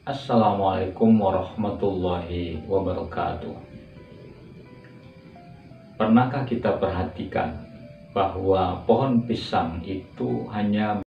Assalamualaikum warahmatullahi wabarakatuh. Pernahkah kita perhatikan bahwa pohon pisang itu hanya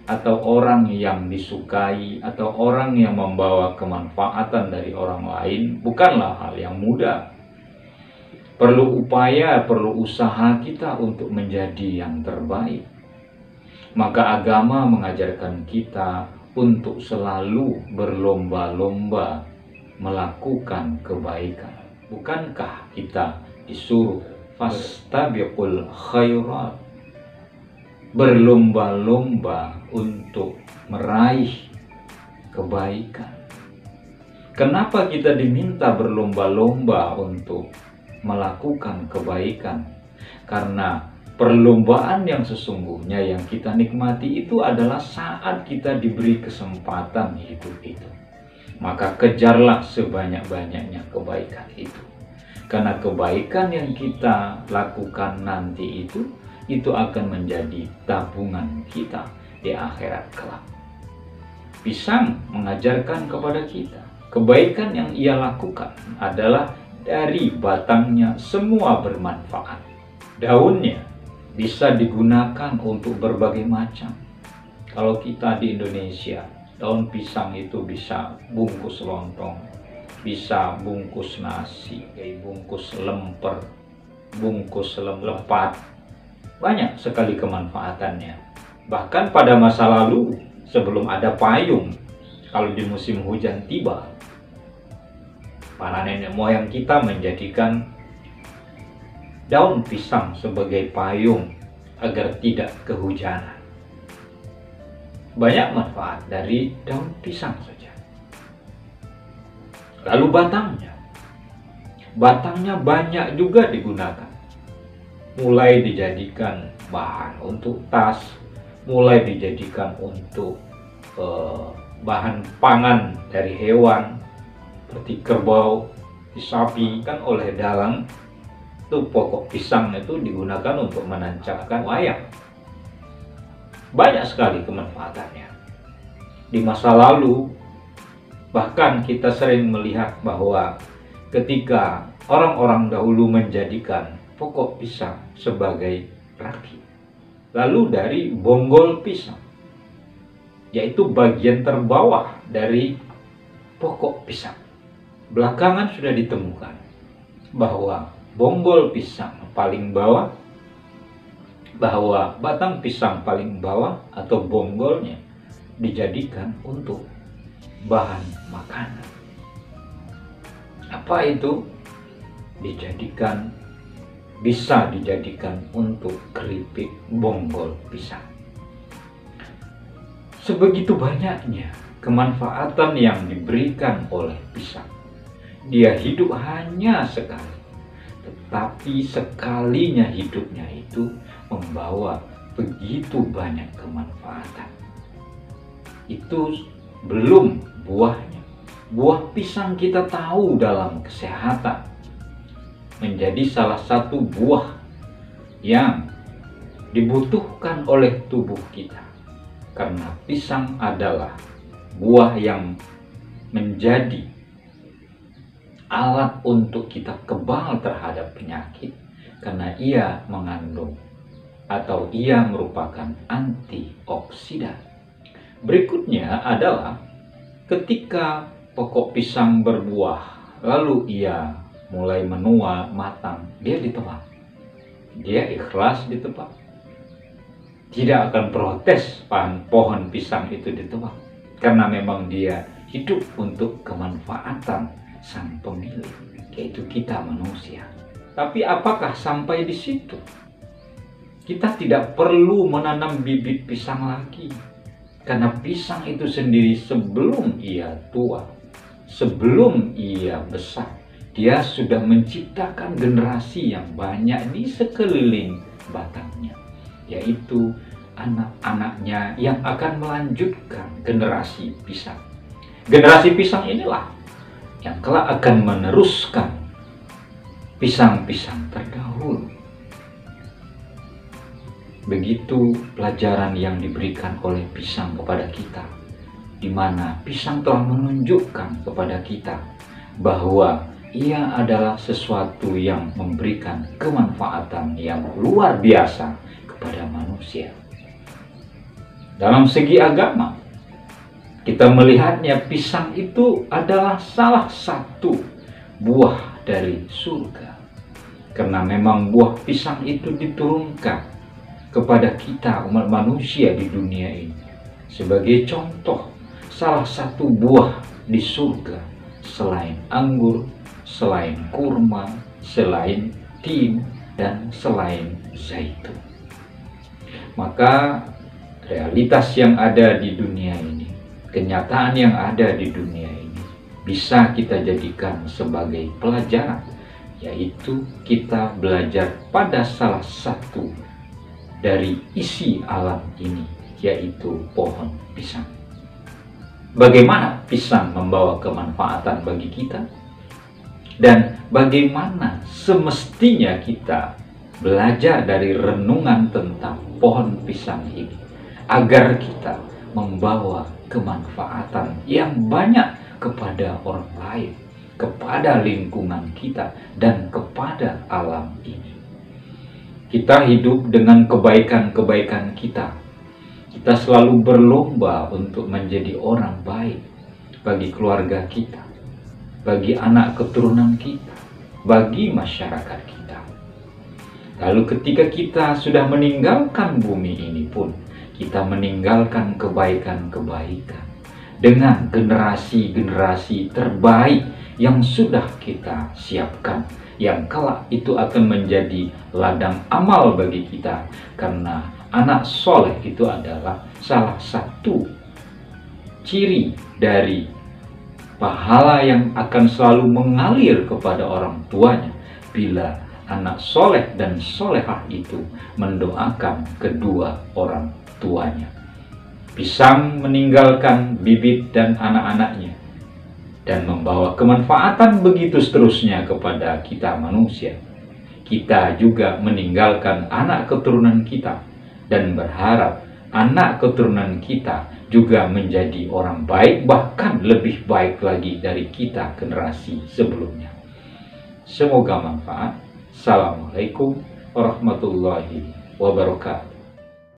atau orang yang disukai atau orang yang membawa kemanfaatan dari orang lain bukanlah hal yang mudah. Perlu upaya, perlu usaha kita untuk menjadi yang terbaik. Maka agama mengajarkan kita untuk selalu berlomba-lomba melakukan kebaikan. Bukankah kita disuruh fastabiqul khairat, berlomba-lomba untuk meraih kebaikan? Kenapa kita diminta berlomba-lomba untuk melakukan kebaikan? Karena perlombaan yang sesungguhnya yang kita nikmati itu adalah saat kita diberi kesempatan hidup itu. Maka kejarlah sebanyak-banyaknya kebaikan itu. Karena kebaikan yang kita lakukan nanti itu akan menjadi tabungan kita di akhirat kelak. Pisang mengajarkan kepada kita, kebaikan yang ia lakukan adalah dari batangnya semua bermanfaat. Daunnya bisa digunakan untuk berbagai macam. Kalau kita di Indonesia, daun pisang itu bisa bungkus lontong, bisa bungkus nasi, bungkus lemper, bungkus lepat. Banyak sekali kemanfaatannya. Bahkan pada masa lalu, sebelum ada payung, kalau di musim hujan tiba, para nenek moyang kita menjadikan daun pisang sebagai payung agar tidak kehujanan. Banyak manfaat dari daun pisang saja. Lalu batangnya banyak juga digunakan. Mulai dijadikan bahan untuk tas, mulai dijadikan untuk bahan pangan dari hewan seperti kerbau, sapi, kan oleh dalang itu pokok pisang itu digunakan untuk menancapkan wayang. Banyak sekali kemanfaatannya. Di masa lalu bahkan kita sering melihat bahwa ketika orang-orang dahulu menjadikan pokok pisang sebagai ragi, lalu dari bonggol pisang, yaitu bagian terbawah dari pokok pisang, belakangan sudah ditemukan bahwa bonggol pisang paling bawah, bahwa batang pisang paling bawah atau bonggolnya dijadikan untuk bahan makanan. Apa itu? Bisa dijadikan untuk keripik bonggol pisang. Sebegitu banyaknya kemanfaatan yang diberikan oleh pisang. Dia hidup hanya sekali, tetapi sekalinya hidupnya itu membawa begitu banyak kemanfaatan. Itu belum buahnya. Buah pisang kita tahu dalam kesehatan menjadi salah satu buah yang dibutuhkan oleh tubuh kita, karena pisang adalah buah yang menjadi alat untuk kita kebal terhadap penyakit, karena ia mengandung atau ia merupakan antioksidan. Berikutnya adalah ketika pokok pisang berbuah, lalu ia mulai menua, matang, dia ditebang. Dia ikhlas ditebang. Tidak akan protes pohon pisang itu ditebang, karena memang dia hidup untuk kemanfaatan sang pemilik, yaitu kita manusia. Tapi apakah sampai di situ? Kita tidak perlu menanam bibit pisang lagi, karena pisang itu sendiri sebelum ia tua, sebelum ia besar, dia sudah menciptakan generasi yang banyak di sekeliling batangnya, yaitu anak-anaknya yang akan melanjutkan generasi pisang. Generasi pisang inilah yang kelak akan meneruskan pisang-pisang terdahulu. Begitu pelajaran yang diberikan oleh pisang kepada kita, di mana pisang telah menunjukkan kepada kita bahwa ia adalah sesuatu yang memberikan kemanfaatan yang luar biasa kepada manusia. Dalam segi agama, kita melihatnya pisang itu adalah salah satu buah dari surga. Karena memang buah pisang itu diturunkan kepada kita umat manusia di dunia ini sebagai contoh salah satu buah di surga selain anggur, selain kurma, selain tin, dan selain zaitun. Maka realitas yang ada di dunia ini, kenyataan yang ada di dunia ini bisa kita jadikan sebagai pelajaran, yaitu kita belajar pada salah satu dari isi alam ini, yaitu pohon pisang. Bagaimana pisang membawa kemanfaatan bagi kita, dan bagaimana semestinya kita belajar dari renungan tentang pohon pisang ini agar kita membawa kemanfaatan yang banyak kepada orang lain, kepada lingkungan kita, dan kepada alam ini. Kita hidup dengan kebaikan-kebaikan kita. Kita selalu berlomba untuk menjadi orang baik bagi keluarga kita, bagi anak keturunan kita, bagi masyarakat kita. Lalu ketika kita sudah meninggalkan bumi ini pun, kita meninggalkan kebaikan-kebaikan dengan generasi-generasi terbaik yang sudah kita siapkan, yang kelak itu akan menjadi ladang amal bagi kita, karena anak soleh itu adalah salah satu ciri dari pahala yang akan selalu mengalir kepada orang tuanya bila anak soleh dan solehah itu mendoakan kedua orang tuanya. Pisang meninggalkan bibit dan anak-anaknya dan membawa kemanfaatan begitu seterusnya kepada kita manusia. Kita juga meninggalkan anak keturunan kita dan berharap anak keturunan kita juga menjadi orang baik, bahkan lebih baik lagi dari kita generasi sebelumnya. Semoga manfaat. Assalamualaikum warahmatullahi wabarakatuh.